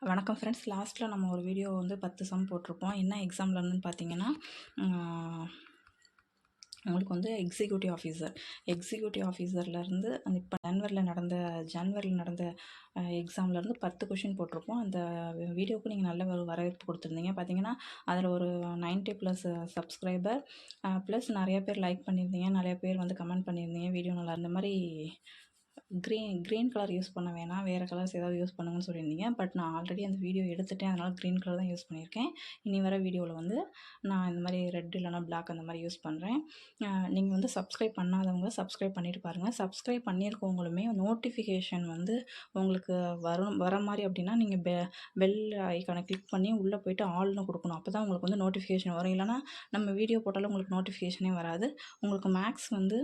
வணக்கம் ஃப்ரெண்ட்ஸ். லாஸ்ட்டில் நம்ம ஒரு வீடியோ வந்து 10 சம் போட்டிருப்போம். என்ன எக்ஸாமில் இருந்துன்னு பார்த்தீங்கன்னா, உங்களுக்கு வந்து எக்ஸிக்யூட்டிவ் ஆஃபீஸர்லேருந்து அந்த இப்போ ஜனவரியில் நடந்த எக்ஸாம்லேருந்து 10 கொஷின் போட்டிருப்போம். அந்த வீடியோவுக்கு நீங்கள் நல்ல ஒரு வரவேற்பு கொடுத்துருந்தீங்க. பார்த்தீங்கன்னா அதில் ஒரு 90+ சப்ஸ்கிரைபர் ப்ளஸ் நிறைய பேர் லைக் பண்ணியிருந்தீங்க, நிறைய பேர் வந்து கமெண்ட் பண்ணியிருந்தீங்க. வீடியோ நல்லா இந்த மாதிரி க்ரீன் கலர் யூஸ் பண்ண வேணாம், வேறு கலர்ஸ் ஏதாவது யூஸ் பண்ணுங்கன்னு சொல்லியிருந்தீங்க. பட் நான் ஆல்ரெடி அந்த வீடியோ எடுத்துட்டேன், அதனால் க்ரீன் கலர் தான் யூஸ் பண்ணியிருக்கேன். இனி வர வீடியோவில் வந்து நான் இந்த மாதிரி ரெட் இல்லைனா பிளாக் அந்த மாதிரி யூஸ் பண்ணுறேன். நீங்கள் வந்து சப்ஸ்கிரைப் பண்ணாதவங்க சப்ஸ்கிரைப் பண்ணிட்டு பாருங்கள். சப்ஸ்கிரைப் பண்ணியிருக்கவங்களுமே நோட்டிஃபிகேஷன் வந்து உங்களுக்கு வர மாதிரி அப்படின்னா நீங்கள் பெல் ஐக்கானை கிளிக் பண்ணி உள்ளே போய்ட்டு ஆல்னு கொடுக்கணும். அப்போ தான் உங்களுக்கு வந்து நோட்டிஃபிகேஷன் வரும். இல்லைனா நம்ம வீடியோ போட்டாலும் உங்களுக்கு நோட்டிஃபிகேஷனே வராது. உங்களுக்கு மேக்ஸ் வந்து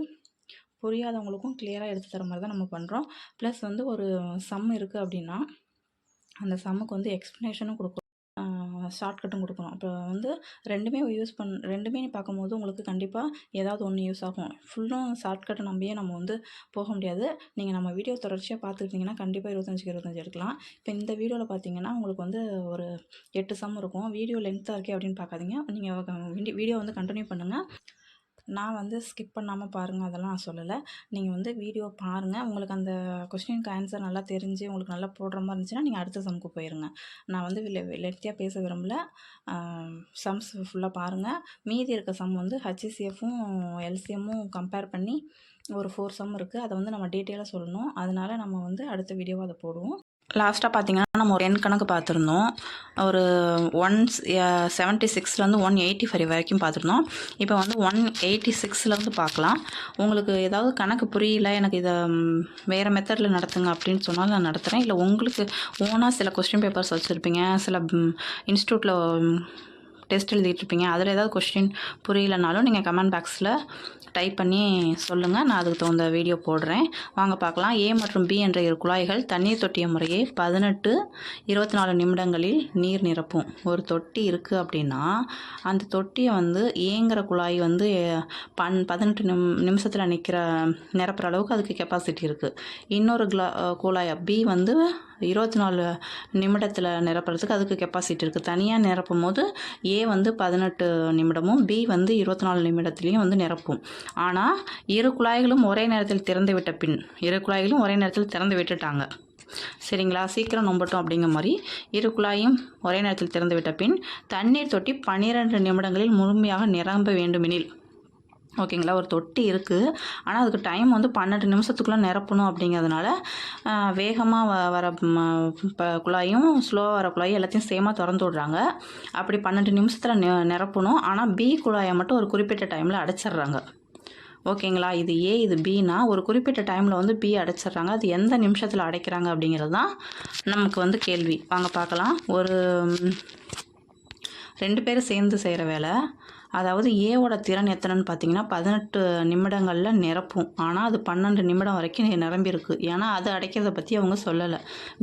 புரியாதவங்களுக்கும் கிளியராக எடுத்து தர மாதிரி தான் நம்ம பண்ணுறோம். ப்ளஸ் வந்து ஒரு சம் இருக்குது அப்படின்னா அந்த சம்முக்கு வந்து எக்ஸ்ப்ளனேஷனும் கொடுக்கணும், ஷார்ட்கட்டும் கொடுக்கணும். அப்போ வந்து ரெண்டுமே பார்க்கும்போது உங்களுக்கு கண்டிப்பாக ஏதாவது ஒன்று யூஸ் ஆகும். ஃபுல்லும் ஷார்ட்கட்டை நம்பியே நம்ம வந்து போக முடியாது. நீங்கள் நம்ம வீடியோ தொடர்ச்சியாக பார்த்துக்கிட்டிங்கன்னா கண்டிப்பாக 25 எடுக்கலாம். இப்போ இந்த வீடியோவில் பார்த்தீங்கன்னா உங்களுக்கு வந்து ஒரு 8 சம் இருக்கும். வீடியோ லென்த்தாக இருக்கே அப்படின்னு பார்க்காதீங்க. நீங்கள் வீடியோ வந்து கண்டினியூ பண்ணுங்கள். நான் வந்து ஸ்கிப் பண்ணாமல் பாருங்கள், அதெல்லாம் நான் சொல்லலை. நீங்கள் வந்து வீடியோ பாருங்கள். உங்களுக்கு அந்த கொஸ்டினுக்கு ஆன்சர் நல்லா தெரிஞ்சு உங்களுக்கு நல்லா போடுற மாதிரி இருந்துச்சுன்னா நீங்கள் அடுத்த சம்க்கு போயிருங்க. நான் வந்து லென்த்தியாக பேச விரும்பல. சம்ஸ் ஃபுல்லாக பாருங்கள். மீதி இருக்க சம் வந்து HCFும் LCMும் கம்பேர் பண்ணி ஒரு 4 சம் இருக்குது. அதை வந்து நம்ம டீட்டெயிலாக சொல்லணும். அதனால் நம்ம வந்து அடுத்த வீடியோவை அதை போடுவோம். லாஸ்ட்டாக பார்த்தீங்கன்னா நம்ம ஒரு 10 கணக்கு பார்த்துருந்தோம். ஒரு 176லேருந்து 185 வரைக்கும் பார்த்துருந்தோம். இப்போ வந்து 186லேருந்து பார்க்கலாம். உங்களுக்கு ஏதாவது கணக்கு புரியல, எனக்கு இதை வேறு மெத்தடில் நடத்துங்க அப்படின்னு சொன்னாலும் நான் நடத்துகிறேன். இல்லை உங்களுக்கு ஓனாக சில கொஸ்டின் பேப்பர்ஸ் வச்சுருப்பீங்க, சில இன்ஸ்டியூட்டில் டெஸ்ட் எழுதிட்டுருப்பீங்க, அதில் ஏதாவது கொஸ்டின் புரியலனாலும் நீங்கள் கமெண்ட் பாக்ஸில் டைப் பண்ணி சொல்லுங்கள். நான் அதுக்கு தகுந்த வீடியோ போடுறேன். வாங்க பார்க்கலாம். A மற்றும் B என்ற இரு குழாய்கள் தண்ணீர் தொட்டிய முறையே 18, 24 நிமிடங்களில் நீர் நிரப்பும். ஒரு தொட்டி இருக்குது அப்படின்னா அந்த தொட்டியை வந்து ஏங்கிற குழாய் வந்து 18 நிமிஷத்தில் நிரப்புற அளவுக்கு அதுக்கு கெப்பாசிட்டி இருக்குது. இன்னொரு குழாய் B வந்து 24 நிமிடத்தில் நிரப்புறதுக்கு அதுக்கு கெப்பாசிட்டி இருக்குது. தனியாக நிரப்பும் போது A வந்து 18 நிமிடமும் B வந்து 24 நிமிடத்துலேயும் வந்து நிரப்பும். ஆனால் இரு குழாய்களும் ஒரே நேரத்தில் திறந்து விட்டுட்டாங்க. சரிங்களா? சீக்கிரம் நம்பட்டும் அப்படிங்கிற மாதிரி இரு குழாயும் ஒரே நேரத்தில் திறந்து விட்ட பின் தண்ணீர் தொட்டி 12 நிமிடங்களில் முழுமையாக நிரம்ப வேண்டுமெனில், ஓகேங்களா, ஒரு தொட்டி இருக்குது ஆனால் அதுக்கு டைம் வந்து 12 நிமிஷத்துக்குள்ளே நிரப்பணும். அப்படிங்கிறதுனால வேகமாக வர குழாயும் ஸ்லோவாக வர குழாயும் எல்லாத்தையும் சேமாக திறந்து விட்றாங்க. அப்படி 12 நிமிஷத்தில் நிரப்பணும். ஆனால் B குழாயை மட்டும் ஒரு குறிப்பிட்ட டைமில் அடைச்சிட்றாங்க. ஓகேங்களா? இது A, இது Bனா ஒரு குறிப்பிட்ட டைமில் வந்து B அடைச்சிட்றாங்க. அது எந்த நிமிஷத்தில் அடைக்கிறாங்க அப்படிங்கிறது தான் நமக்கு வந்து கேள்வி. வாங்க பார்க்கலாம். ஒரு 2 பேர் சேர்ந்து செய்கிற வேலை. அதாவது ஏவோட திறன் எத்தனைன்னு பார்த்தீங்கன்னா 18 நிமிடங்களில் நிரப்பும். ஆனால் அது 12 நிமிடம் வரைக்கும் நிரம்பியிருக்கு. ஏன்னா அது அடைக்கிறத பற்றி அவங்க சொல்லலை.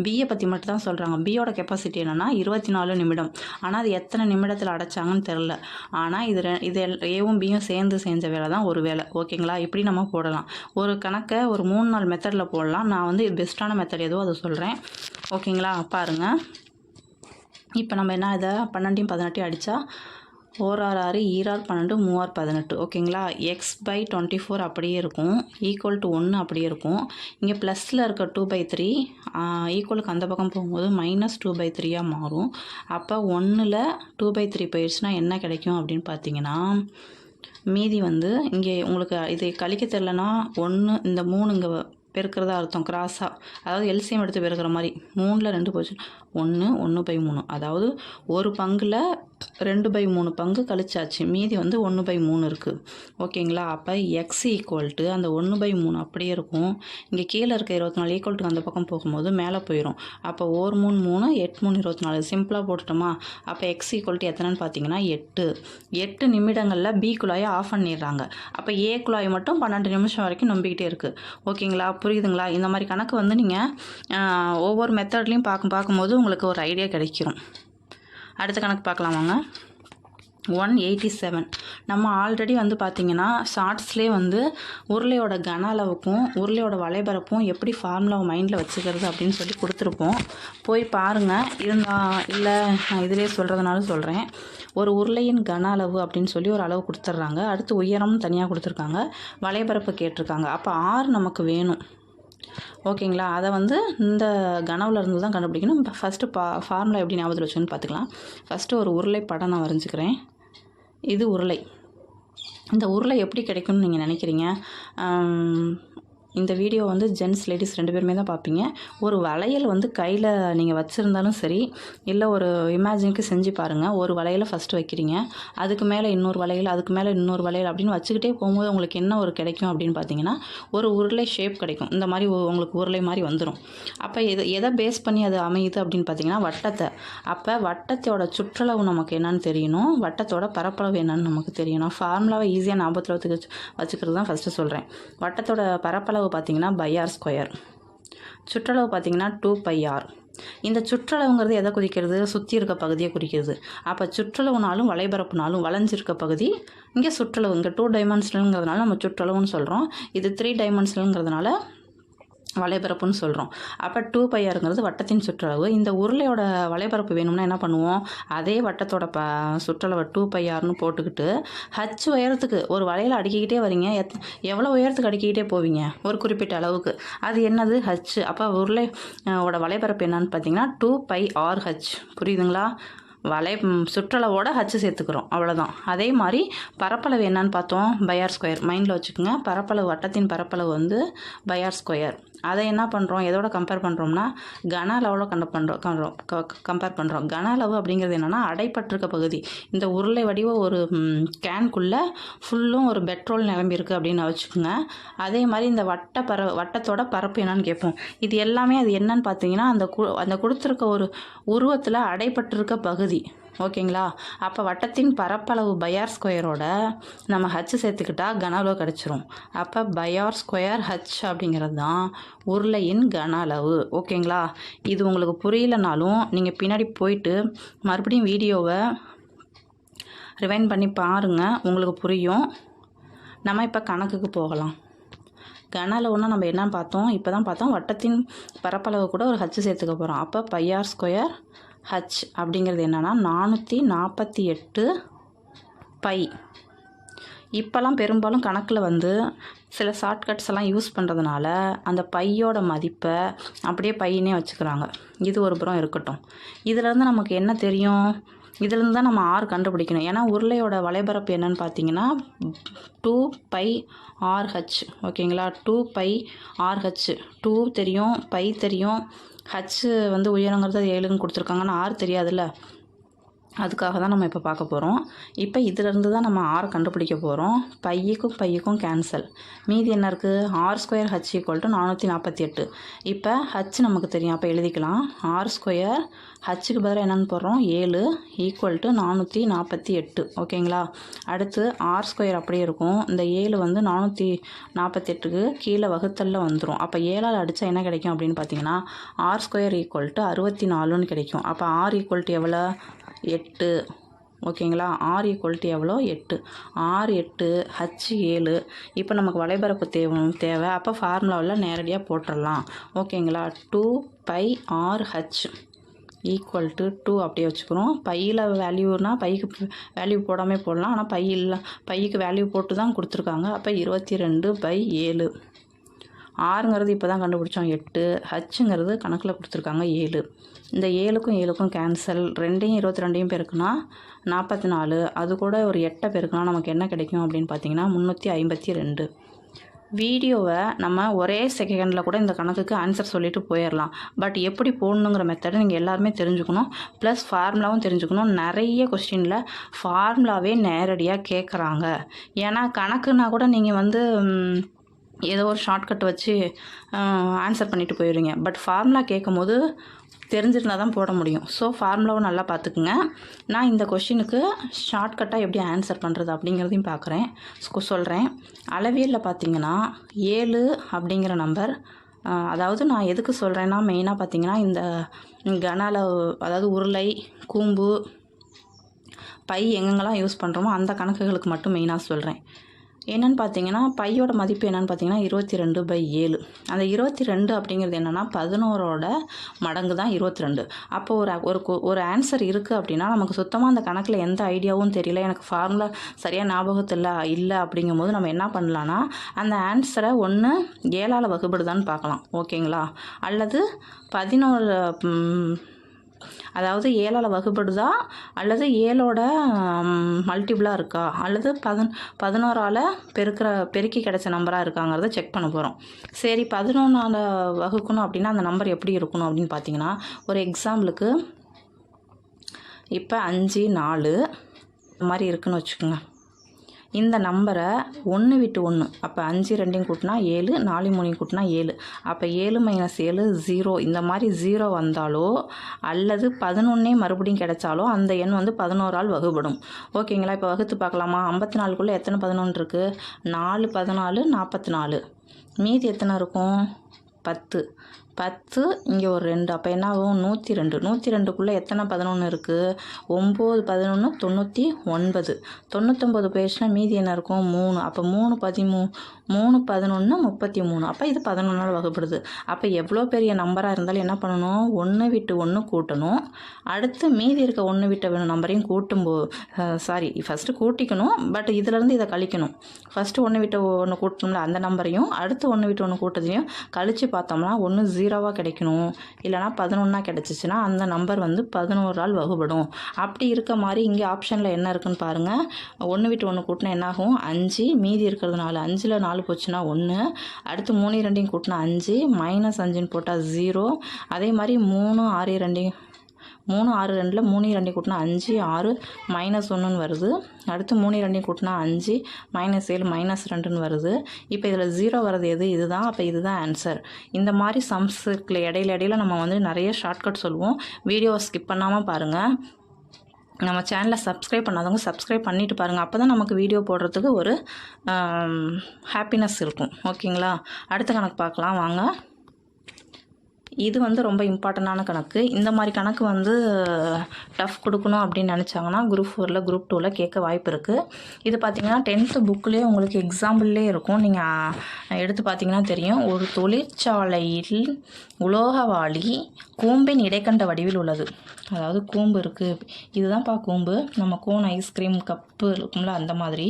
பியை பற்றி மட்டும் தான் சொல்கிறாங்க. பியோட கெப்பாசிட்டி என்னென்னா 24 நிமிடம். ஆனால் அது எத்தனை நிமிடத்தில் அடைச்சாங்கன்னு தெரில. ஆனால் இது ஏவும் பியும் சேர்ந்து செஞ்ச வேலை தான் ஒரு வேலை. ஓகேங்களா? இப்படி நம்ம போடலாம். ஒரு கணக்கை ஒரு 3-4 மெத்தடில் போடலாம். நான் வந்து பெஸ்ட்டான மெத்தட் எதுவோ அதை சொல்கிறேன். ஓகேங்களா? பாருங்கள். இப்போ நம்ம என்ன இதை 12 18 அடித்தா 4 6 6 ஈரார் 12 3 18. ஓகேங்களா? x/24 அப்படியே இருக்கும், ஈக்குவல் டு 1 அப்படியே இருக்கும். இங்கே ப்ளஸில் இருக்க 2/3 ஈக்குவலுக்கு அந்த பக்கம் போகும்போது -2/3 மாறும். அப்போ 1ல் 2/3 போயிடுச்சுன்னா என்ன கிடைக்கும் அப்படின்னு பார்த்தீங்கன்னா, மீதி வந்து இங்கே உங்களுக்கு இது கழிக்க தெரிலனா 1 இந்த 3 இங்கே பெருக்கிறதா அர்த்தம், கிராஸாக. அதாவது எல்சிஎம் எடுத்து பெருக்கிற மாதிரி 3ல் 2 போச்சு 1 1/3. அதாவது ஒரு பங்கில் 2/3 பங்கு கழிச்சாச்சு. மீதி வந்து 1/3 இருக்குது. ஓகேங்களா? அப்போ எக்ஸ் ஈக்குவல்ட்டு அந்த 1/3 அப்படியே இருக்கும். இங்கே கீழே இருக்க 24 ஈக்குவல்ட்டு அந்த பக்கம் போகும்போது மேலே போயிடும். அப்போ 1 3 3 8 3 24 சிம்பிளாக போட்டுட்டோமா? அப்போ எக்ஸ் ஈக்குவல்ட்டு எத்தனைன்னு பார்த்தீங்கன்னா 8 நிமிடங்களில் B குழாயை ஆஃப் பண்ணிடுறாங்க. அப்போ A குழாய் மட்டும் 12 நிமிஷம் வரைக்கும் நம்பிக்கிட்டே இருக்குது. ஓகேங்களா? புரியுதுங்களா? இந்த மாதிரி கணக்கு வந்து நீங்கள் ஒவ்வொரு மெத்தட்லேயும் பார்க்கும்போது உங்களுக்கு ஒரு ஐடியா கிடைக்கும். அடுத்த கணக்கு பார்க்கலாம் வாங்க. 187. நம்ம ஆல்ரெடி வந்து பார்த்திங்கன்னா ஷார்ட்ஸ்லேயே வந்து உருளையோட கன அளவுக்கும் உருளையோட வளைபரப்பும் எப்படி ஃபார்முலாவை மைண்டில் வச்சுக்கிறது அப்படின்னு சொல்லி கொடுத்துருப்போம். போய் பாருங்கள். இல்லை நான் இதிலே சொல்கிறதுனால சொல்கிறேன். ஒரு உருளையின் கன அளவு அப்படின்னு சொல்லி ஒரு அளவு கொடுத்துட்றாங்க. அடுத்து உயரமும் தனியாக கொடுத்துருக்காங்க, வளைபரப்பு கேட்டிருக்காங்க. அப்போ R நமக்கு வேணும். ஓகேங்களா? அதை வந்து இந்த கனவுல இருந்து தான் கண்டுபிடிக்கணும். ஃபஸ்ட்டு ஃபார்முலா எப்படி ஞாபகத்தில் வச்சுன்னு பார்த்துக்கலாம். ஃபஸ்ட்டு ஒரு உருளை படம் நான் வரைஞ்சிக்கிறேன். இது உருளை. இந்த உருளை எப்படி கிடைக்கும்னு நீங்கள் நினைக்கிறீங்க? இந்த வீடியோ வந்து ஜென்ட்ஸ் லேடிஸ் 2 பேருமே தான் பார்ப்பீங்க. ஒரு வளையல் வந்து கையில் நீங்கள் வச்சுருந்தாலும் சரி, இல்லை ஒரு இமேஜினுக்கு செஞ்சு பாருங்கள். ஒரு வளையலை ஃபஸ்ட்டு வைக்கிறீங்க, அதுக்கு மேலே இன்னொரு வளையல், அதுக்கு மேலே இன்னொரு வளையல் அப்படின்னு வச்சுக்கிட்டே போகும்போது உங்களுக்கு என்ன ஒரு கிடைக்கும் அப்படின்னு பார்த்தீங்கன்னா, ஒரு உருளை ஷேப் கிடைக்கும். இந்த மாதிரி உங்களுக்கு உருளை மாதிரி வந்துடும். அப்போ எதை பேஸ் பண்ணி அது அமையுது அப்படின்னு பார்த்தீங்கன்னா வட்டத்தை. அப்போ வட்டத்தோட சுற்றளவு நமக்கு என்னன்னு தெரியணும், வட்டத்தோட பரப்பளவு என்னன்னு நமக்கு தெரியணும். ஃபார்முலாவை ஈஸியாக ஞாபகத்தில் வச்சுக்கிறது தான் ஃபஸ்ட்டு சொல்கிறேன். வட்டத்தோட பரப்பளவு பார்த்தீங்கன்னா πr², சுற்றளவு பார்த்தீங்கன்னா 2πr. இந்த சுற்றளவுங்கிறது எதை குறிக்கிறது? சுற்றி இருக்க பகுதியை குறிக்கிறது. அப்போ சுற்றளவுனாலும் வளைபரப்புனாலும் வளைஞ்சிருக்க பகுதி இங்கே சுற்றளவு. இங்கே 2 டைமென்ஷனல்ங்கிறதுனால நம்ம சுற்றளவுன்னு சொல்கிறோம். இது 3 டைமென்ஷனல்ங்கிறதுனால வளைபரப்புன்னு சொல்கிறோம். அப்போ 2πrங்கிறது வட்டத்தின் சுற்றளவு. இந்த உருளையோட வளைபரப்பு வேணும்னா என்ன பண்ணுவோம்? அதே வட்டத்தோட சுற்றளவை 2πrன்னு போட்டுக்கிட்டு h உயரத்துக்கு ஒரு வளையலை அடுக்கிக்கிட்டே வரீங்க. எவ்வளோ உயரத்துக்கு அடுக்கிக்கிட்டே போவீங்க? ஒரு குறிப்பிட்ட அளவுக்கு. அது என்னது? h. அப்போ உருளையோட வளைபரப்பு என்னன்னு பார்த்தீங்கன்னா 2πrh. புரியுதுங்களா? சுற்றளவோட h சேர்த்துக்கிறோம், அவ்வளோதான். அதே மாதிரி பரப்பளவு என்னன்னு பார்த்தோம்? πr². மைண்டில் வச்சுக்கோங்க. பரப்பளவு, வட்டத்தின் பரப்பளவு வந்து πr². அதை என்ன பண்ணுறோம், எதோட கம்பேர் பண்ணுறோம்னா கன அளவோட கம்பேர் பண்ணுறோம். கன அளவு அப்படிங்கிறது என்னென்னா அடைப்பட்டிருக்க பகுதி. இந்த உருளை வடிவ ஒரு கேனுக்குள்ளே ஃபுல்லும் ஒரு பெட்ரோல் நிரம்பியிருக்கு அப்படின்னு வச்சுக்கோங்க. அதே மாதிரி இந்த வட்டத்தோட பரப்பு என்னன்னு கேட்போம். இது எல்லாமே அது என்னன்னு பார்த்தீங்கன்னா அந்த கொடுத்துருக்க ஒரு உருவத்தில் அடைப்பட்டிருக்க பகுதி. ஓகேங்களா? அப்போ வட்டத்தின் பரப்பளவு πr² நம்ம h சேர்த்துக்கிட்டா கன அளவு கிடச்சிரும். அப்போ πr²h அப்படிங்கிறது தான் உருளையின் கன அளவு. ஓகேங்களா? இது உங்களுக்கு புரியலனாலும் நீங்கள் பின்னாடி போயிட்டு மறுபடியும் வீடியோவை ரிவைண்ட் பண்ணி பாருங்கள், உங்களுக்கு புரியும். நம்ம இப்போ கணக்குக்கு போகலாம். கன அளவுன்னா நம்ம என்ன பார்த்தோம்? இப்போ தான் பார்த்தோம். வட்டத்தின் பரப்பளவு கூட ஒரு h சேர்த்துக்க போகிறோம். அப்போ πr² h அப்படிங்கிறது என்னென்னா 448 பை. இப்போல்லாம் பெரும்பாலும் கணக்கில் வந்து சில ஷார்ட்கட்ஸ் எல்லாம் யூஸ் பண்ணுறதுனால அந்த பையோட மதிப்பை அப்படியே பையனே வச்சுக்கிறாங்க. இது ஒரு புறம் இருக்கட்டும். இதிலேருந்து நமக்கு என்ன தெரியும்? இதிலேருந்து தான் நம்ம R கண்டுபிடிக்கணும். ஏன்னா உருளையோட வளைபரப்பு என்னன்னு பார்த்தீங்கன்னா 2πrh. ஓகேங்களா? 2πrh. 2 தெரியும், பை தெரியும், h வந்து உயரங்கிறது 7ன்னு கொடுத்துருக்காங்க. ஆனால் R தெரியாதுல்ல, அதுக்காக தான் நம்ம இப்போ பார்க்க போகிறோம். இப்போ இதிலேருந்து தான் நம்ம R கண்டுபிடிக்க போகிறோம். பையுக்கும் கேன்சல். மீதி என்ன இருக்குது? r² h = 448. இப்போ h நமக்கு தெரியும், அப்போ எழுதிக்கலாம். r² ஹச்சுக்கு பதிலாக என்னென்னு போடுறோம்? 7 = 448. ஓகேங்களா? அடுத்து r² அப்படியே இருக்கும். இந்த 7 வந்து 448க்கு கீழே வகுத்தலில் வந்துடும். அப்போ 7ஆல் அடித்தா என்ன கிடைக்கும் அப்படின்னு பார்த்தீங்கன்னா r² = 64ன்னு கிடைக்கும். அப்போ r = எவ்வளோ? 8. ஓகேங்களா? r = எவ்வளோ? 8. r 8 h 7. இப்போ நமக்கு வளைபரப்பு தேவை. அப்போ ஃபார்முலாவில் நேரடியாக போட்டுடலாம். ஓகேங்களா? 2πrh = 2 அப்படியே வச்சுக்கிறோம். பையில் வேல்யூனா பைக்கு வேல்யூ போடாமல் போடலாம். ஆனால் பைக்கு வேல்யூ போட்டு தான் கொடுத்துருக்காங்க. அப்போ 22/7. ஆறுங்கிறது இப்போ தான் கண்டுபிடிச்சோம் 8. ஹச்சுங்கிறது கணக்கில் கொடுத்துருக்காங்க 7. இந்த 7க்கும் 7க்கும் கேன்சல். 2யும் 22யும் பெருக்குனா 44. அது கூட ஒரு 8 பெருக்குனா நமக்கு என்ன கிடைக்கும் அப்படின்னு பார்த்தீங்கன்னா 352. வீடியோவை நம்ம ஒரே செகண்டில் கூட இந்த கணக்குக்கு ஆன்சர் சொல்லிட்டு போயிடலாம். பட் எப்படி போடணுங்கிற மெத்தடை நீங்கள் எல்லாருமே தெரிஞ்சுக்கணும். ப்ளஸ் ஃபார்முலாவும் தெரிஞ்சுக்கணும். நிறைய கொஸ்டினில் ஃபார்முலாவே நேரடியாக கேட்குறாங்க. ஏன்னா கணக்குன்னா கூட நீங்கள் வந்து ஏதோ ஒரு ஷார்ட்கட் வச்சு ஆன்சர் பண்ணிட்டு போயிடுவீங்க. பட் ஃபார்முலா கேட்கும் போது தெரிஞ்சிருந்தால் தான் போட முடியும். ஸோ ஃபார்முலாவை நல்லா பார்த்துக்குங்க. நான் இந்த கொஷினுக்கு ஷார்ட்கட்டாக எப்படி ஆன்சர் பண்ணுறது அப்படிங்கிறதையும் சொல்கிறேன். அளவியலில் பார்த்தீங்கன்னா 7 அப்படிங்கிற நம்பர், அதாவது நான் எதுக்கு சொல்கிறேன்னா மெயினாக பார்த்தீங்கன்னா இந்த கன அளவு, அதாவது உருளை, கூம்பு, பை எங்கெங்கெல்லாம் யூஸ் பண்ணுறோமோ அந்த கணக்குகளுக்கு மட்டும் மெயினாக சொல்கிறேன். என்னென்னு பார்த்தீங்கன்னா பையோட மதிப்பு என்னென்னு பார்த்தீங்கன்னா 22/7. அந்த 22 அப்படிங்கிறது என்னென்னா 11ஓட மடங்கு தான் 22. அப்போ ஒரு ஆன்சர் இருக்குது அப்படின்னா நமக்கு சுத்தமாக அந்த கணக்கில் எந்த ஐடியாவும் தெரியல, எனக்கு ஃபார்முலா சரியாக ஞாபகத்தில் இல்லை அப்படிங்கும்போது நம்ம என்ன பண்ணலான்னா அந்த ஆன்சரை ஒன்று 7ஆல் வகுப்படுதான்னு பார்க்கலாம். ஓகேங்களா? அல்லது 11 அதாவது 7ஆல் வகுப்படுதா அல்லது 7ஓட மல்டிபிளாக இருக்கா அல்லது 11ஆல் பெருக்கி கிடைச்ச நம்பராக இருக்காங்கிறத செக் பண்ண போகிறோம். சரி, 11ஆல் வகுக்கணும் அப்படின்னா அந்த நம்பர் எப்படி இருக்கணும் அப்படின்னு பார்த்தீங்கன்னா, ஒரு எக்ஸாம்பிளுக்கு இப்போ 5 4 இந்த மாதிரி இருக்குன்னு வச்சுக்கோங்க. இந்த நம்பரை 1 விட்டு 1, அப்போ 5 2 கூட்டினா 7, 4 3 கூட்டினா 7, அப்போ 7 - 7 0. இந்த மாதிரி 0 வந்தாலோ அல்லது 11 மறுபடியும் கிடைச்சாலோ அந்த எண் வந்து 11ஆல் வகுப்படும். ஓகேங்களா? இப்போ வகுத்து பார்க்கலாமா? 54க்குள்ளே எத்தனை 11 இருக்குது? 4 14 44. மீதி எத்தனை இருக்கும்? 10. இங்கே ஒரு 2, அப்போ என்ன ஆகும்? 102. 102க்குள்ளே எத்தனை 11 இருக்குது? 9 11 99. 99 போயிடுச்சுன்னா மீதி என்ன இருக்கும்? 3. அப்போ 3 13 3 11 33. அப்போ இது 11ஆல் வகுப்படுது. அப்போ எவ்வளோ பெரிய நம்பராக இருந்தாலும் என்ன பண்ணணும்? 1 விட்டு 1 கூட்டணும். அடுத்து மீதி இருக்க 1 விட்ட நம்பரையும் ஃபஸ்ட்டு கூட்டிக்கணும். பட் இதிலேருந்து இதை கழிக்கணும். ஃபஸ்ட்டு 1 விட்டு 1 கூட்டணும்ல அந்த நம்பரையும் அடுத்து 1 விட்டு 1 கூட்டத்தையும் கழித்து பார்த்தோம்னா ஒன்று 0வாக கிடைக்கணும், இல்லைனா 11ஆக கிடச்சிச்சின்னா அந்த நம்பர் வந்து 11ஆல் வகுப்படும். அப்படி இருக்க மாதிரி இங்கே ஆப்ஷனில் என்ன இருக்குன்னு பாருங்கள். 1 விட்டு 1 கூட்டினா என்னாகும்? 5, மீதி இருக்கிறது 4. 5ல் 4 போச்சுன்னா 1, அடுத்து 3 2 கூட்டினா 5, -5ன்னு போட்டால் 0. அதே மாதிரி 3 6 2 3 2 கூட்டினா 5 6 -1ன்னு வருது. அடுத்து 3 2 கூட்டினா 5 -7 -2ன்னு வருது. இப்போ இதில் 0 வர்றது எது? இதுதான். அப்போ இதுதான் ஆன்சர். இந்த மாதிரி சம்ஸுக்கு இடையில நம்ம வந்து நிறைய ஷார்ட்கட் சொல்லுவோம். வீடியோவை ஸ்கிப் பண்ணாமல் பாருங்கள். நம்ம சேனலை சப்ஸ்கிரைப் பண்ணாதவங்க சப்ஸ்கிரைப் பண்ணிவிட்டு பாருங்கள். அப்போ தான் நமக்கு வீடியோ போடுறதுக்கு ஒரு ஹாப்பினஸ் இருக்கும். ஓகேங்களா? அடுத்த கணக்கு பார்க்கலாம் வாங்க. இது வந்து ரொம்ப இம்பார்ட்டண்டான கணக்கு. இந்த மாதிரி கணக்கு வந்து டஃப் கொடுக்கணும் அப்படின்னு நினச்சாங்கன்னா குரூப் 4ல் குரூப் 2ல் கேட்க வாய்ப்பு இருக்குது. இது பார்த்திங்கன்னா 10th புக்லேயே உங்களுக்கு எக்ஸாம்பிள்லே இருக்கும். நீங்கள் எடுத்து பார்த்தீங்கன்னா தெரியும். ஒரு தொழிற்சாலையில் உலோகவாளி கூம்பின் இடைக்கண்ட வடிவில் உள்ளது. அதாவது கூம்பு இருக்குது, இதுதான்ப்பா கூம்பு. நம்ம கோன் ஐஸ்கிரீம் கப்பு இருக்கும்ல அந்த மாதிரி.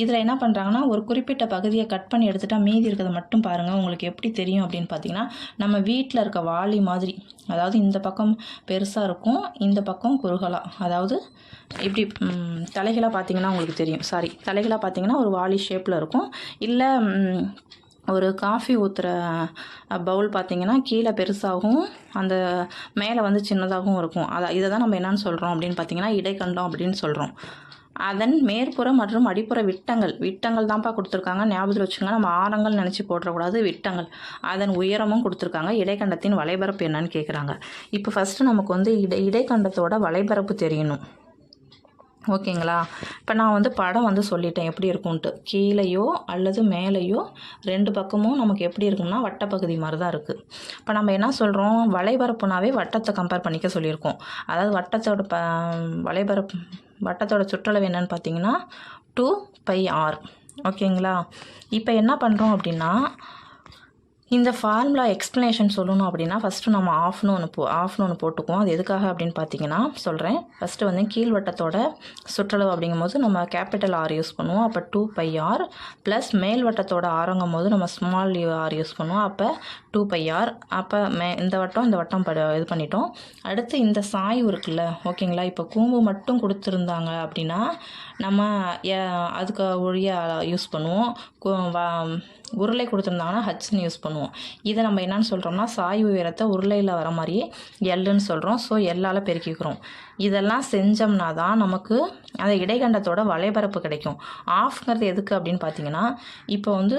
இதில் என்ன பண்ணுறாங்கன்னா ஒரு குறிப்பிட்ட பகுதியை கட் பண்ணி எடுத்துகிட்டா மீதி இருக்கிறத மட்டும் பாருங்கள். உங்களுக்கு எப்படி தெரியும் அப்படின்னு பார்த்தீங்கன்னா, நம்ம வீட்டில் இருக்க வாளி மாதிரி, அதாவது இந்த பக்கம் பெருசாக இருக்கும், இந்த பக்கம் குறுகலாக, அதாவது இப்படி தலைகளாக பார்த்தீங்கன்னா உங்களுக்கு தெரியும். தலைகளாக பார்த்தீங்கன்னா ஒரு வாளி ஷேப்பில் இருக்கும். இல்லை ஒரு காஃபி ஊற்றுற பவுல் பார்த்திங்கன்னா கீழே பெருசாகவும் அந்த மேலே வந்து சின்னதாகவும் இருக்கும். இதை தான் நம்ம என்னென்னு சொல்கிறோம் அப்படின்னு பார்த்தீங்கன்னா இடைக்கண்டம் அப்படின்னு சொல்கிறோம். அதன் மேற்புறம் மற்றும் அடிப்புற விட்டங்கள் தான்ப்பா கொடுத்துருக்காங்க. ஞாபகத்தில் வச்சுக்கோங்க. நம்ம ஆரங்கள் நினச்சி போடக்கூடாது, விட்டங்கள். அதன் உயரமும் கொடுத்துருக்காங்க. இடைக்கண்டத்தின் வலைபரப்பு என்னன்னு கேட்குறாங்க. இப்போ ஃபஸ்ட்டு நமக்கு வந்து இடைக்கண்டத்தோட வலைபரப்பு தெரியணும். ஓகேங்களா? இப்போ நான் வந்து படம் வந்து சொல்லிட்டேன் எப்படி இருக்கும்ன்ட்டு. கீழேயோ அல்லது மேலேயோ 2 பக்கமும் நமக்கு எப்படி இருக்கும்னா வட்டப்பகுதி மாதிரி தான் இருக்குது. இப்போ நம்ம என்ன சொல்கிறோம்? வலைபரப்புனாவே வட்டத்தை கம்பேர் பண்ணிக்க சொல்லியிருக்கோம். அதாவது வட்டத்தோட சுற்றளவு என்னன்னு பார்த்தீங்கன்னா 2πr. ஓகேங்களா? இப்போ என்ன பண்ணுறோம் அப்படின்னா இந்த ஃபார்முலா எக்ஸ்ப்ளனேஷன் சொல்லணும் அப்படின்னா ஃபஸ்ட்டு நம்ம ஆஃப்னு ஒன்று போட்டுக்குவோம். அது எதுக்காக அப்படின்னு பார்த்தீங்கன்னா சொல்கிறேன். ஃபஸ்ட்டு வந்து கீழ்வட்டத்தோட சுற்றளவு அப்படிங்கும்போது நம்ம கேபிட்டல் ஆர் யூஸ் பண்ணுவோம். அப்போ 2πr ப்ளஸ் மேல் வட்டத்தோட ஆரங்கும் போது நம்ம ஸ்மால் ஆர் யூஸ் பண்ணுவோம். அப்போ 2πr. அப்போ இந்த வட்டம் இது பண்ணிட்டோம். அடுத்து இந்த சாய்வு இருக்குல்ல, ஓகேங்களா? இப்போ கூம்பு மட்டும் கொடுத்துருந்தாங்க அப்படின்னா நம்ம அதுக்கு ஒழிய யூஸ் பண்ணுவோம். உருளை கொடுத்துருந்தாங்கன்னா ஹச்னு யூஸ் பண்ணுவோம். இதை நம்ம என்னன்னு சொல்கிறோம்னா சாய்வு உயரத்தை உருளையில் வர மாதிரியே எல்லுன்னு சொல்கிறோம். ஸோ எல்லால் பெருக்கிக்கிறோம். இதெல்லாம் செஞ்சோம்னா தான் நமக்கு அந்த இடைக்கண்டத்தோட வலைபரப்பு கிடைக்கும். ஆஃப்ங்கிறது எதுக்கு அப்படின்னு பார்த்தீங்கன்னா, இப்போ வந்து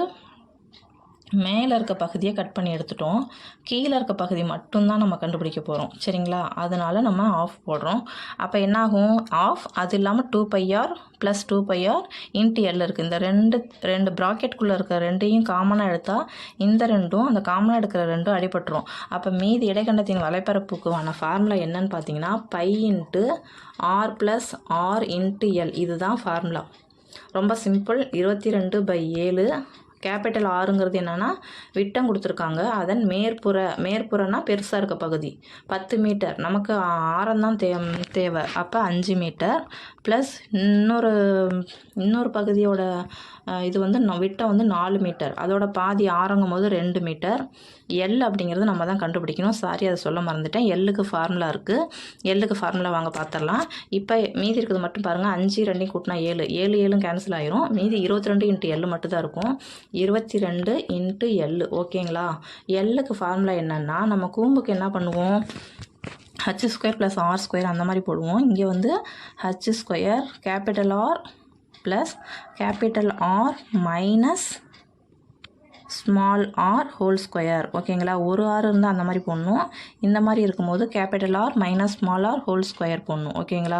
மேலே இருக்க பகுதியை கட் பண்ணி எடுத்துட்டோம். கீழே இருக்க பகுதி மட்டும்தான் நம்ம கண்டுபிடிக்க போகிறோம். சரிங்களா? அதனால் நம்ம ஆஃப் போடுறோம். அப்போ என்னாகும்? ஆஃப் அது இல்லாமல் 2πr + 2πr × L இருக்குது. இந்த ரெண்டு ப்ராக்கெட்டுக்குள்ளே இருக்க ரெண்டையும் காமனாக எடுத்தால் இந்த ரெண்டும் அந்த காமனாக எடுக்கிற ரெண்டும் அடிபட்டுரும். அப்போ மீதி இடைக்கண்டத்தின் வலைப்பரப்புக்கான ஃபார்முலா என்னன்னு பார்த்தீங்கன்னா π × r + r × L. இதுதான் ஃபார்முலா. ரொம்ப சிம்பிள். 22/7 கேபிட்டல் ஆறுங்கிறது என்னென்னா விட்டம் கொடுத்துருக்காங்க. அதன் மேற்புறனா பெருசாக இருக்க பகுதி 10 மீட்டர். நமக்கு ஆரம் தான் தேவை. அப்போ 5 மீட்டர் ப்ளஸ் இன்னொரு பகுதியோட இது வந்து விட்டம் வந்து 4 மீட்டர். அதோட பாதி ஆரங்கும் போது 2 மீட்டர். எல் அப்படிங்கிறது நம்ம தான் கண்டுபிடிக்கணும். சாரி, அதை சொல்ல மறந்துட்டேன். எல்லுக்கு ஃபார்முலா இருக்குது. எல்லுக்கு ஃபார்முலா வாங்க பார்த்துடலாம். இப்போ மீதி இருக்கிறது மட்டும் பாருங்கள். 5 2 கூட்டினா 7, 7 கேன்சல் ஆயிரும். மீதி 22 × L மட்டும் தான் இருக்கும். 22 × L. ஓகேங்களா? எல்லுக்கு ஃபார்முலா என்னென்னா நம்ம கூம்புக்கு என்ன பண்ணுவோம்? h² + r² அந்த மாதிரி போடுவோம். இங்கே வந்து h² capital R + capital R minus small r ஹோல்². ஓகேங்களா? ஒரு ஆர் இருந்தால் அந்த மாதிரி போடணும். இந்த மாதிரி இருக்கும்போது capital R minus small r ஹோல்² போடணும். ஓகேங்களா?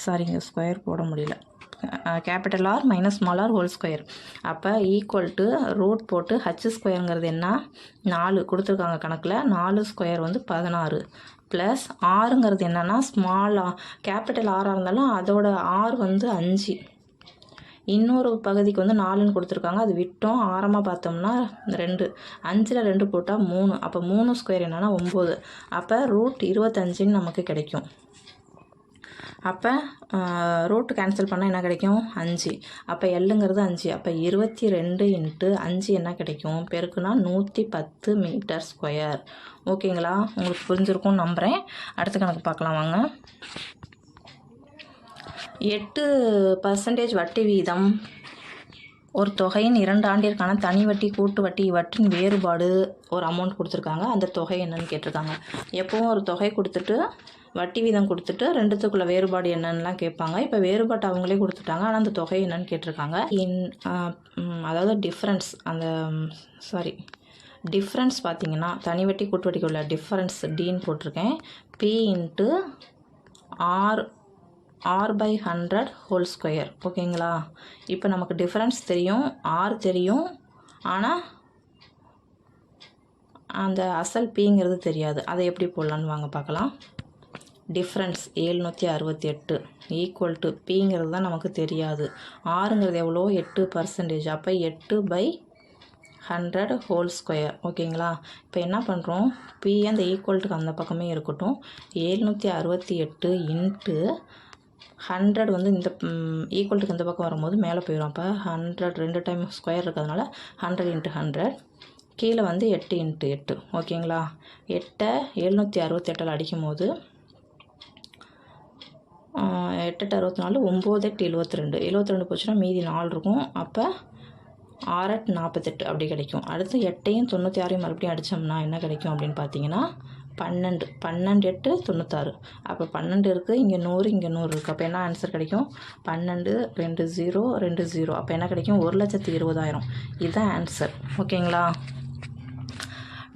சாரிங்க, ஸ்கொயர் போட முடியல. Capital R minus small r ஹோல்². அப்போ ஈக்குவல் ரூட் போட்டு h²ங்கிறது என்ன? 4 கொடுத்துருக்காங்க கணக்கில். 4² வந்து 16 ப்ளஸ் ஆறுங்கிறது என்னென்னா ஸ்மால் கேபிட்டல் ஆராக இருந்தாலும் அதோட ஆர் வந்து 5. இன்னொரு பகுதிக்கு வந்து 4ன்னு கொடுத்துருக்காங்க. அது விட்டோம். ஆரமாக பார்த்தோம்னா 2. 5ல் 2 போட்டால் 3. அப்போ 3² என்னென்னா 9. அப்போ ரூட் 25ன்னு நமக்கு கிடைக்கும். அப்போ ரூட் கேன்சல் பண்ணால் என்ன கிடைக்கும்? 5. அப்போ எல்லுங்கிறது 5. அப்போ 22 × 5 என்ன கிடைக்கும்? பெருக்குனா 110 மீட்டர்². ஓகேங்களா? உங்களுக்கு புரிஞ்சிருக்கும்னு நம்புகிறேன். அடுத்த கணக்கு பார்க்கலாம் வாங்க. 8% வட்டி வீதம் ஒரு தொகையின் 2 ஆண்டிற்கான தனி வட்டி, கூட்டு வட்டி இவற்றின் வேறுபாடு ஒரு அமௌண்ட் கொடுத்துருக்காங்க. அந்த தொகை என்னன்னு கேட்டிருக்காங்க. எப்பவும் ஒரு தொகை கொடுத்துட்டு வட்டி வீதம் கொடுத்துட்டு ரெண்டுத்துக்குள்ள வேறுபாடு என்னன்னுலாம் கேட்பாங்க. இப்போ வேறுபாட்டு அவங்களே கொடுத்துட்டாங்க. ஆனால் அந்த தொகை என்னன்னு கேட்டிருக்காங்க. அதாவது டிஃப்ரென்ஸ் பார்த்தீங்கன்னா தனி வட்டி கூட்டு வட்டிக்கு உள்ள டிஃப்ரென்ஸ் டின்னு போட்டிருக்கேன். P × R/100 ஹோல்². ஓகேங்களா? இப்போ நமக்கு டிஃப்ரென்ஸ் தெரியும், ஆர் தெரியும், ஆனால் அந்த அசல் பிங்கிறது தெரியாது. அதை எப்படி போடலான்னு வாங்க பார்க்கலாம். டிஃப்ரென்ஸ் 768 ஈக்குவல் டு பிங்கிறது தான் நமக்கு தெரியாது. ஆறுங்கிறது எவ்வளோ? 8%. அப்போ 8/100 ஹோல்². ஓகேங்களா? இப்போ என்ன பண்ணுறோம்? பி அந்த ஈக்குவல்ட்டுக்கு அந்த பக்கமே இருக்கட்டும். 768 × 100 வந்து இந்த ஈக்குவல்ட்டுக்கு இந்த பக்கம் வரும்போது மேலே போயிடும். அப்போ 100 2 டைம் ஸ்கொயர் இருக்கிறதுனால 100 × 100. கீழே வந்து 8 × 8. ஓகேங்களா? 8 768 அடிக்கும் போது 8 8 64, 9 8 72. 72 போச்சுன்னா மீதி 4 இருக்கும். அப்போ 6 8 48 அப்படி கிடைக்கும். அடுத்து 8ஐயும் 96ஐயும் மறுபடியும் அடித்தோம்னா என்ன கிடைக்கும் அப்படின்னு பார்த்தீங்கன்னா 12. 12 8 96. அப்போ 12 இருக்குது, இங்கே 100, இங்கே 100 இருக்குது. அப்போ என்ன ஆன்சர் கிடைக்கும்? 12 2 0 2 0. அப்போ என்ன கிடைக்கும்? 1,20,000. இதுதான் ஆன்சர். ஓகேங்களா?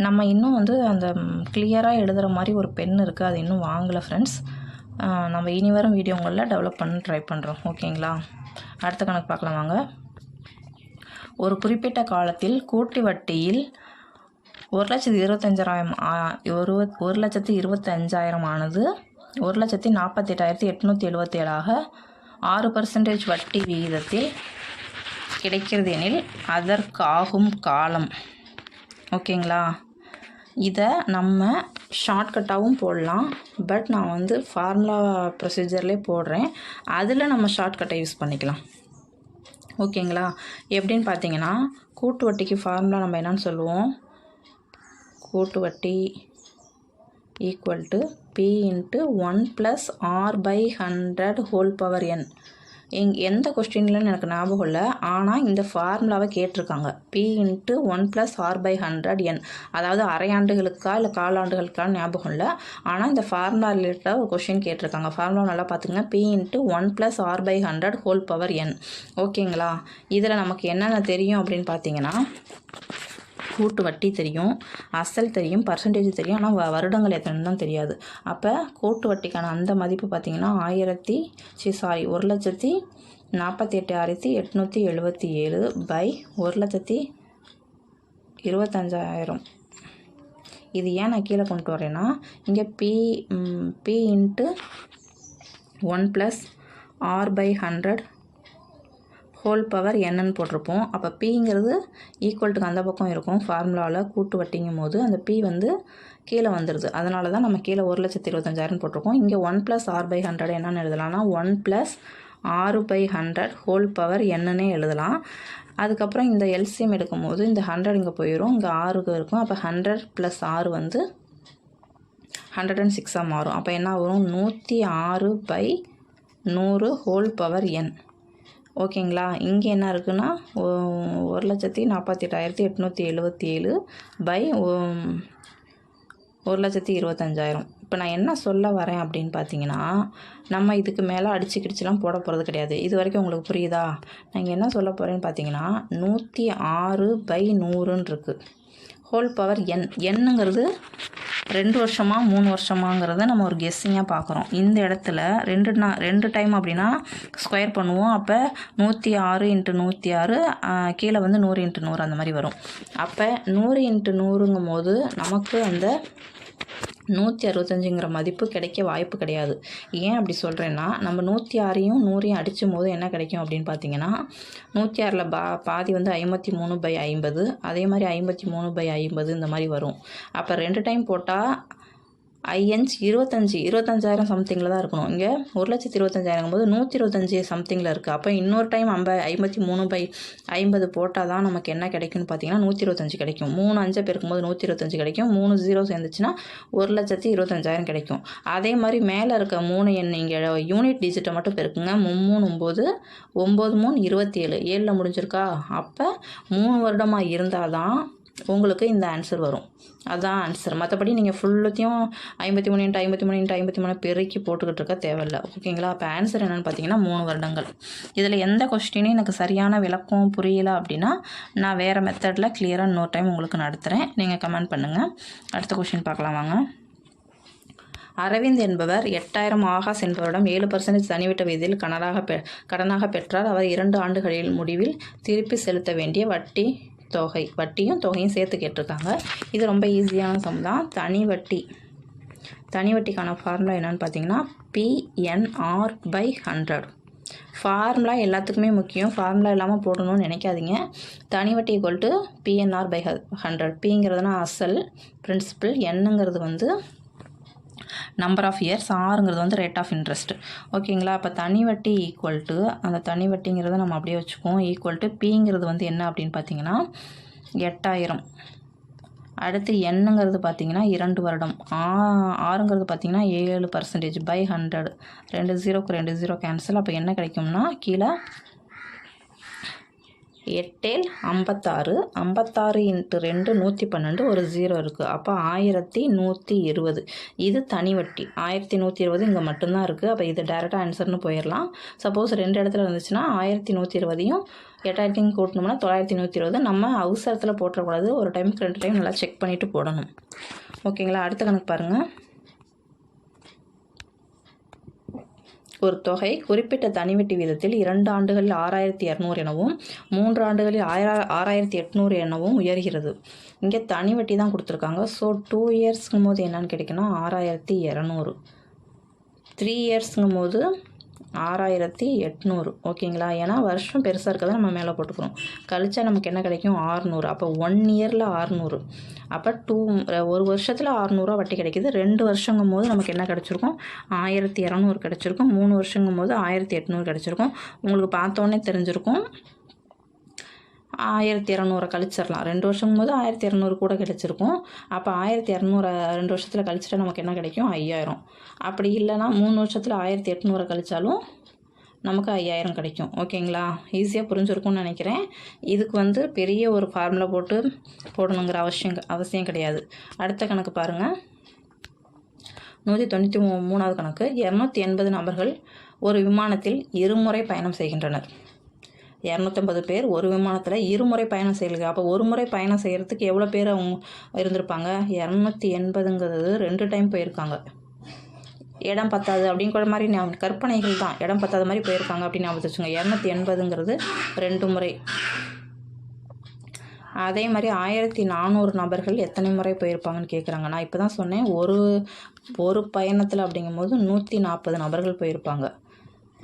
நம்ம இன்னும் வந்து அந்த கிளியராக எழுதுகிற மாதிரி ஒரு பென் இருக்குது. அது இன்னும் வாங்கலை ஃப்ரெண்ட்ஸ். நம்ம இனி வரும் வீடியோங்களில் டெவலப் பண்ண ட்ரை பண்ணுறோம். ஓகேங்களா? அடுத்த கணக்கு பார்க்கலாம் வாங்க. ஒரு குறிப்பிட்ட காலத்தில் கூட்டு வட்டியில் 1,25,000 ஆனது 1,48,877 6% வட்டி விகிதத்தில் கிடைக்கிறது எனில் அதற்கு ஆகும் காலம். ஓகேங்களா? இதை நம்ம ஷார்ட்கட்டாகவும் போடலாம். பட் நான் வந்து ஃபார்முலா ப்ரொசீஜர்லேயே போடுறேன். அதில் நம்ம ஷார்ட்கட்டை யூஸ் பண்ணிக்கலாம். ஓகேங்களா? எப்படின்னு பார்த்தீங்கன்னா கூட்டு வட்டிக்கு ஃபார்முலா நம்ம என்னன்னு சொல்லுவோம்? கூட்டு வட்டி equal to P × 1 + R/100 whole power n. எந்த கொஸ்டின்லன்னு எனக்கு ஞாபகம் இல்லை. ஆனால் இந்த ஃபார்முலாவை கேட்டிருக்காங்க. P × 1 + R/100 n. அதாவது அரையாண்டுகளுக்கா இல்லை காலாண்டுகளுக்கான ஞாபகம் இல்லை. ஆனால் இந்த ஃபார்முலா ரிலேட்டடாக ஒரு கொஸ்டின் கேட்டிருக்காங்க. ஃபார்முலா நல்லா பார்த்துங்க. P × 1 + R/100 whole power n. ஓகேங்களா? இதில் நமக்கு என்னென்ன தெரியும் அப்படின்னு பார்த்தீங்கன்னா கூட்டு வட்டி தெரியும், அசல் தெரியும், பர்சன்டேஜ் தெரியும், ஆனால் வருடங்கள் எத்தனைன்னு தான் தெரியாது. அப்போ கூட்டு வட்டிக்கான அந்த மதிப்பு பார்த்திங்கன்னா 1,48,877 பை 1,25,000. இது ஏன் நான் கீழே கொண்டு வரேன்னா, இங்கே B into 1 + r/100 whole power என்னன்னு போட்டிருப்போம். அப்போ பிங்கிறது ஈக்குவல்ட்டுக்கு அந்த பக்கம் இருக்கும். ஃபார்முலாவில் கூட்டு வட்டிங்கும் போது அந்த பி வந்து கீழே வந்துடுது. அதனால தான் நம்ம கீழே 1,25,000 போட்டிருக்கோம். இங்கே 1 + r/100 என்னென்னு எழுதலாம்னா 1 + r/100 ஹோல் பவர் என்னன்னே எழுதலாம். அதுக்கப்புறம் இந்த எல்சிஎம் எடுக்கும் போது இந்த 100 இங்கே போயிடும், இங்கே 6 இருக்கும். அப்போ 100 + r வந்து 106 மாறும். அப்போ என்ன வரும், 106/100 ஹோல் பவர் n. ஓகேங்களா. இங்கே என்ன இருக்குன்னா 1,48,877 பை 1,25,000. இப்போ நான் என்ன சொல்ல வரேன் அப்படின்னு பார்த்தீங்கன்னா, நம்ம இதுக்கு மேலே அடிச்சுக்கிடிச்சுலாம் போட போகிறது கிடையாது. இது வரைக்கும் உங்களுக்கு புரியுதா? நான் இங்கே என்ன சொல்ல போகிறேன்னு பார்த்தீங்கன்னா 106/100 இருக்குது. Whole power n. என்னங்கிறது 2 வருஷமா 3 வருஷமாங்கிறத நம்ம ஒரு கெஸ்ஸிங்காக பார்க்குறோம். இந்த இடத்துல 2 டைம் அப்படின்னா ஸ்கொயர் பண்ணுவோம். அப்போ 106 × 106 கீழே வந்து 100 × 100 அந்த மாதிரி வரும். அப்போ 100 × 100ங்கும் போது நமக்கு அந்த 165ங்கிற மதிப்பு கிடைக்க வாய்ப்பு கிடையாது. ஏன் அப்படி சொல்கிறேன்னா, நம்ம 106ஐயும் 100ஐயும் அடிச்சும் போது என்ன கிடைக்கும் அப்படின்னு பார்த்தீங்கன்னா, 106ல் பாதி வந்து 53/50, அதே மாதிரி 53/50 இந்த மாதிரி வரும். அப்போ 2 டைம் போட்டால் ஐஎன்ஸ் 25,000 சம்திங்கில் தான் இருக்கணும். இங்கே 1,25,000 போது 125 சம்திங்கில் இருக்குது. அப்போ இன்னொரு டைம் 53/50 போட்டால் தான் நமக்கு என்ன கிடைக்கும்னு பார்த்தீங்கன்னா 125 கிடைக்கும். 3 5 பெருக்கும்போது 125 கிடைக்கும். 3 0 சேர்ந்துச்சுன்னா 1,25,000 கிடைக்கும். அதே மாதிரி மேலே இருக்க 3 எண் இங்கே யூனிட் டிஜிட்டை மட்டும் பெருக்குங்க. 3 9 9 3 27 7ல் முடிஞ்சிருக்கா. அப்போ 3 வருடமாக இருந்தால் தான் உங்களுக்கு இந்த ஆன்சர் வரும். அதுதான் ஆன்சர். மற்றபடி நீங்கள் ஃபுல்லத்தையும் 53 × 53 × 53 பெருக்கி போட்டுக்கிட்டு இருக்க தேவையில்லை. ஓகேங்களா. அப்போ ஆன்சர் என்னென்னு பார்த்தீங்கன்னா 3 வருடங்கள். இதில் எந்த கொஸ்டினும் எனக்கு சரியான விளக்கம் புரியலை அப்படின்னா நான் வேறு மெத்தடில் கிளியராக இன்னொரு டைம் உங்களுக்கு நடத்துகிறேன். நீங்கள் கமெண்ட் பண்ணுங்கள். அடுத்த கொஸ்டின் பார்க்கலாம் வாங்க. அரவிந்த் என்பவர் 8,000 ஆகாஷ் என்பவரிடம் 7% தனிவிட்ட விகிதத்தில் கடனாக பெற்றார். அவர் 2 ஆண்டுகளில் முடிவில் திருப்பி செலுத்த வேண்டிய வட்டியும் தொகையும் சேர்த்து கேட்டிருக்காங்க. இது ரொம்ப ஈஸியான சம் தான். தனி வட்டிக்கான ஃபார்முலா என்னென்னு பார்த்தீங்கன்னா PNR/100. ஃபார்முலா எல்லாத்துக்குமே முக்கியம். ஃபார்முலா இல்லாமல் போடணும்னு நினைக்காதீங்க. தனி வட்டி = PNR/100. பிங்கிறதுனா அசல் பிரின்சிபல், என்னங்கிறது வந்து நம்பர் ஆஃப் இயர்ஸ், ஆறுங்கிறது வந்து ரேட் ஆஃப் இன்ட்ரெஸ்ட். ஓகேங்களா. அப்போ தனி வட்டி அந்த தனி வட்டிங்கிறத நம்ம அப்படியே வச்சுக்குவோம் பிங்கிறது வந்து என்ன அப்படின்னு பார்த்தீங்கன்னா 8,000. அடுத்து என்னங்கிறது பார்த்தீங்கன்னா 2 வருடம். ஆறுங்கிறது பார்த்தீங்கன்னா 7% பை 100. 2 0க்கு 2 0 கேன்சல். அப்போ என்ன கிடைக்கும்னா கீழே 8 56 56 × 2 112 ஒரு 0 இருக்குது. அப்போ 1120. இது தனி வட்டி. 1120 இங்கே மட்டும்தான் இருக்குது. அப்போ இது டேரெக்டாக ஆன்சர்னு போயிடலாம். சப்போஸ் 2 இடத்துல இருந்துச்சுன்னா 1120யும் 8,000 கூட்டணும்னா 920. நம்ம அவசரத்தில் போட்டக்கூடாது. ஒரு டைமுக்கு 2 டைம் நல்லா செக் பண்ணிவிட்டு போடணும். ஓகேங்களா. அடுத்த கணக்கு பாருங்கள். ஒரு தொகை குறிப்பிட்ட தனிவட்டி வீதத்தில் 2 ஆண்டுகளில் 6,200 எனவும் 3 ஆண்டுகளில் 6,800 எனவும் உயர்கிறது. இங்கே தனிவட்டி தான் கொடுத்துருக்காங்க. ஸோ 2 இயர்ஸ்ங்கும் போது என்னன்னு கிடைக்குன்னா 6,200. 3 இயர்ஸ்ங்கும் போது 6,800. ஓகேங்களா. ஏன்னா வருஷம் பெருசாக இருக்கிறத நம்ம மேலே போட்டுக்கிறோம். கழிச்சா நமக்கு என்ன கிடைக்கும் 600. அப்போ 1 இயரில் 600. அப்போ ஒரு வருஷத்தில் 600 வட்டி கிடைக்கிது. 2 வருஷங்கும் போது நமக்கு என்ன கிடச்சிருக்கும் 1,200 கிடச்சிருக்கும். 3 வருஷங்கும் போது 1,800 கிடச்சிருக்கும். உங்களுக்கு பார்த்தோன்னே தெரிஞ்சிருக்கும் 1,200 கழிச்சிடலாம். 2 வருஷங்கும் போது 1,200 கூட கிடச்சிருக்கும். அப்போ 1,200 2 வருஷத்தில் கழிச்சிட்டா நமக்கு என்ன கிடைக்கும் 5,000. அப்படி இல்லைனா 3 வருஷத்தில் 1,800 கழிச்சாலும் நமக்கு 5,000 கிடைக்கும். ஓகேங்களா. ஈஸியாக புரிஞ்சிருக்கும்னு நினைக்கிறேன். இதுக்கு வந்து பெரிய ஒரு ஃபார்முலா போடணுங்கிற அவசியம் கிடையாது. அடுத்த கணக்கு பாருங்கள். 193வது கணக்கு. 280 நபர்கள் ஒரு விமானத்தில் 2 முறை பயணம் செய்கின்றனர். 250 பேர் ஒரு விமானத்தில் இருமுறை பயணம் செய்யலுங்க. அப்போ ஒரு முறை பயணம் செய்கிறதுக்கு எவ்வளோ பேர் அவங்க இருந்திருப்பாங்க? 280ங்கிறது 2 டைம் போயிருக்காங்க. இடம் பத்தாது அப்படிங்கிற மாதிரி கற்பனைகள் தான். இடம் பத்தாத மாதிரி போயிருக்காங்க அப்படின்னு ஞாபகம் வச்சுங்க. 280ங்கிறது 2 முறை. அதே மாதிரி 1400 நபர்கள் எத்தனை முறை போயிருப்பாங்கன்னு கேட்குறாங்க. நான் இப்போ தான் சொன்னேன், ஒரு பயணத்தில் அப்படிங்கும்போது 140 நபர்கள் போயிருப்பாங்க.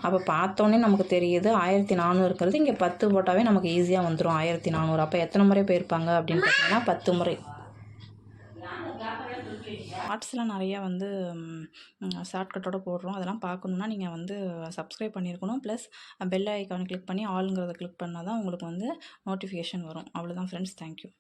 அப்போ பார்த்தோன்னே நமக்கு தெரியுது 1400ங்கிறது இங்கே 10 போட்டாவே நமக்கு ஈஸியாக வந்துடும் 1400. அப்போ எத்தனை முறை போயிருப்பாங்க அப்படின்னு பார்த்தீங்கன்னா 10 முறை. ஷார்ட்ஸ்லாம் நிறையா வந்து ஷார்ட்கட்டோட போடுறோம். அதெல்லாம் பார்க்கணுன்னா நீங்கள் வந்து சப்ஸ்கிரைப் பண்ணியிருக்கணும். ப்ளஸ் பெல் ஐக்கானை கிளிக் பண்ணி ஆளுங்கிறத கிளிக் பண்ணால் தான் உங்களுக்கு வந்து நோட்டிஃபிகேஷன் வரும். அவ்வளோதான் ஃப்ரெண்ட்ஸ். தேங்க்யூ.